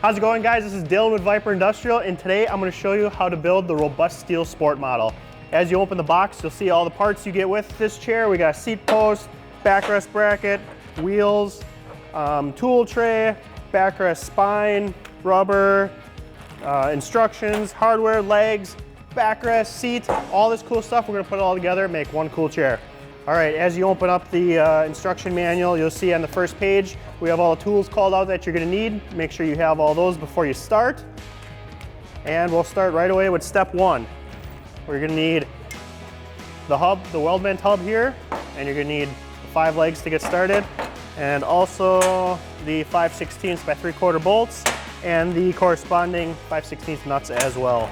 How's it going, guys? This is Dylan with Vyper Industrial, and today I'm going to show you how to build the robust steel sport model. As you open the box, you'll see all the parts you get with this chair. We got a seat post, backrest bracket, wheels, tool tray, backrest spine, rubber, instructions, hardware, legs, backrest, seat, all this cool stuff. We're going to put it all together and make one cool chair. All right, as you open up the instruction manual, you'll see on the first page, we have all the tools called out that you're gonna need. Make sure you have all those before you start. And we'll start right away with step one. We're gonna need the hub, the weldment hub here, and you're gonna need 5 legs to get started, and also the 5/16 by 3/4 bolts, and the corresponding 5/16 nuts as well.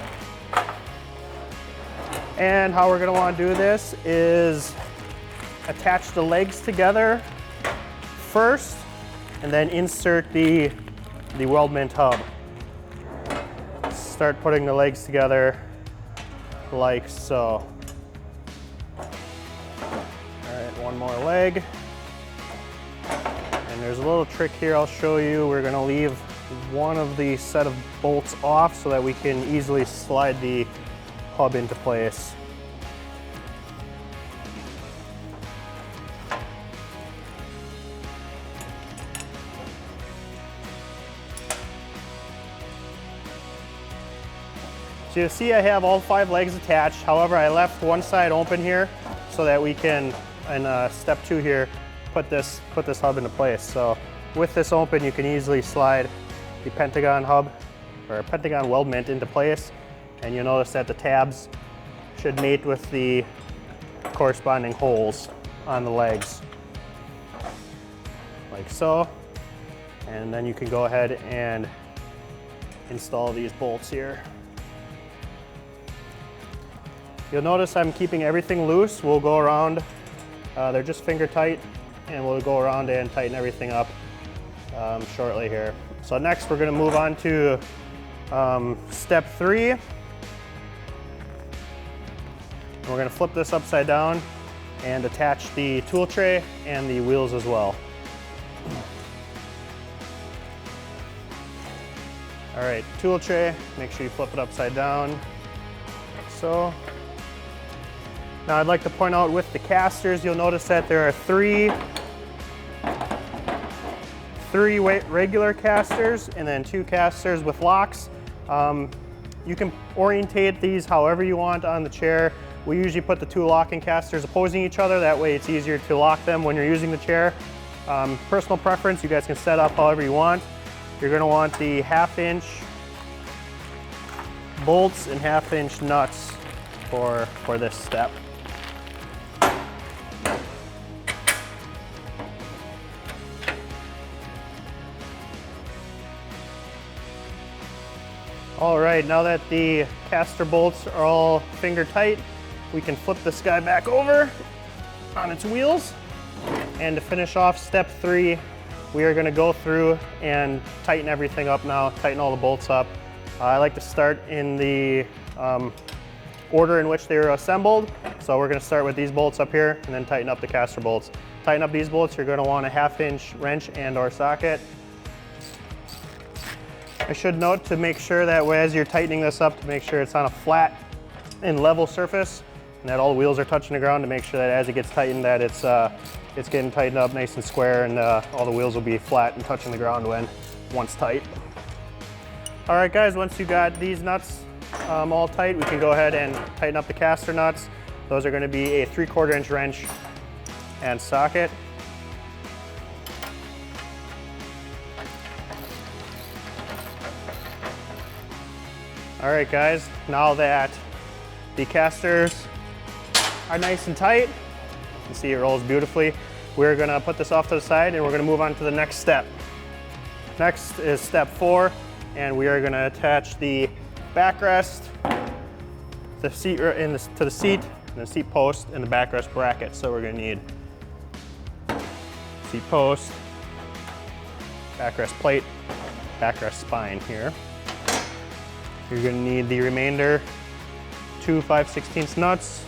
And how we're gonna wanna do this is attach the legs together first, and then insert the weldment hub. Start putting the legs together like so. All right, one more leg. And there's a little trick here I'll show you. We're gonna leave one of the set of bolts off so that we can easily slide the hub into place. So you see I have all 5 legs attached. However, I left one side open here so that we can, in step 2 here, put this hub into place. So with this open, you can easily slide the pentagon hub or pentagon weldment into place. And you'll notice that the tabs should mate with the corresponding holes on the legs, like so. And then you can go ahead and install these bolts here. You'll notice I'm keeping everything loose. We'll go around, they're just finger tight, and we'll go around and tighten everything up shortly here. So next we're gonna move on to step 3. And we're gonna flip this upside down and attach the tool tray and the wheels as well. All right, tool tray, make sure you flip it upside down, like so. Now I'd like to point out with the casters, you'll notice that there are three regular casters and then 2 casters with locks. You can orientate these however you want on the chair. We usually put the 2 locking casters opposing each other. That way it's easier to lock them when you're using the chair. Personal preference, you guys can set up however you want. You're gonna want the 1/2" bolts and 1/2" nuts for this step. All right, now that the caster bolts are all finger tight, we can flip this guy back over on its wheels. And to finish off step 3, we are gonna go through and tighten everything up now, tighten all the bolts up. I like to start in the order in which they were assembled. So we're gonna start with these bolts up here and then tighten up the caster bolts. Tighten up these bolts, you're gonna want a 1/2" wrench and or socket. I should note to make sure that as you're tightening this up, to make sure it's on a flat and level surface and that all the wheels are touching the ground, to make sure that as it gets tightened that it's getting tightened up nice and square, and all the wheels will be flat and touching the ground once tight. All right, guys, once you got these nuts all tight, we can go ahead and tighten up the caster nuts. Those are gonna be a 3/4" wrench and socket. All right, guys, now that the casters are nice and tight, you can see it rolls beautifully, we're gonna put this off to the side and we're gonna move on to the next step. Next is step 4, and we are gonna attach the backrest, the seat to the seat, and the seat post, and the backrest bracket. So we're gonna need seat post, backrest plate, backrest spine here. You're gonna need the remainder 2 5/16 nuts,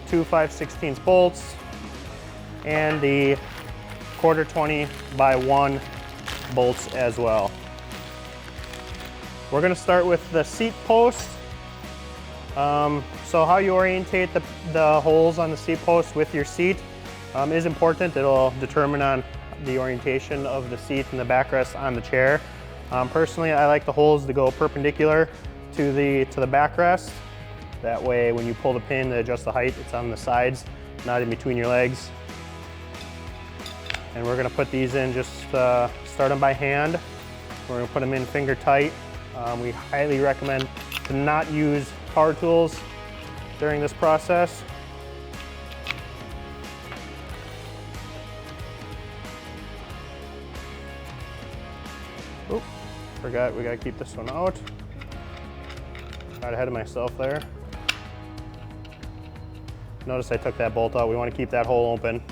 2 5/16 bolts, and the 1/4 20 by 1 bolts as well. We're gonna start with the seat post. So how you orientate the holes on the seat post with your seat is important. It'll determine on the orientation of the seat and the backrest on the chair. Personally, I like the holes to go perpendicular to the backrest. That way, when you pull the pin to adjust the height, it's on the sides, not in between your legs. And we're gonna put these in, just start them by hand. We're gonna put them in finger tight. We highly recommend to not use power tools during this process. Oop, forgot we gotta keep this one out. Got ahead of myself there. Notice I took that bolt out. We want to keep that hole open.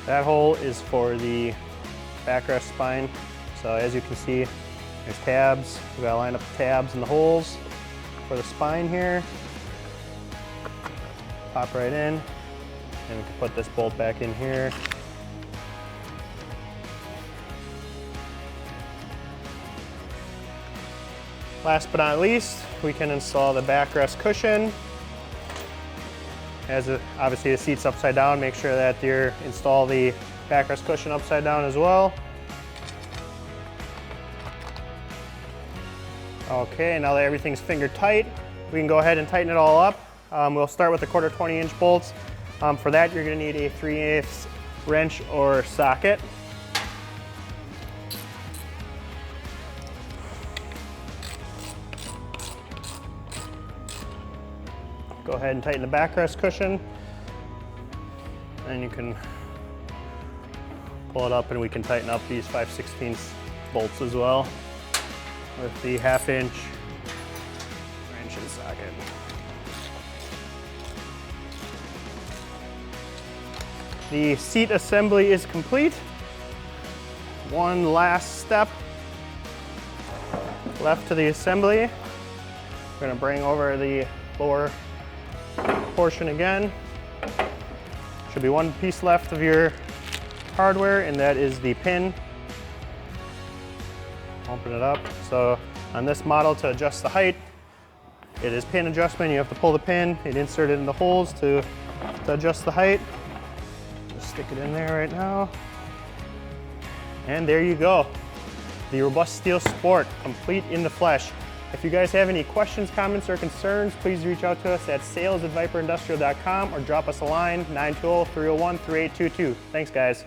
That hole is for the backrest spine. So as you can see, there's tabs. We gotta line up the tabs and the holes for the spine here. Pop right in, and we can put this bolt back in here. Last but not least, we can install the backrest cushion. Obviously the seat's upside down, make sure that you install the backrest cushion upside down as well. Okay, now that everything's finger tight, we can go ahead and tighten it all up. We'll start with the 1/4 20-inch bolts. For that, you're gonna need a 3/8 wrench or socket. Go ahead and tighten the backrest cushion, and you can pull it up and we can tighten up these 5/16 bolts as well with the 1/2-inch wrench and socket. The seat assembly is complete. One last step left to the assembly. We're gonna bring over the lower portion again. Should be one piece left of your hardware, and that is the pin. Open it up. So on this model, to adjust the height, it is pin adjustment. You have to pull the pin and insert it in the holes to adjust the height. Just stick it in there right now. And there you go. The Robust Steel Sport, complete in the flesh. If you guys have any questions, comments, or concerns, please reach out to us at sales@vyperindustrial.com or drop us a line, 920-301-3822. Thanks, guys.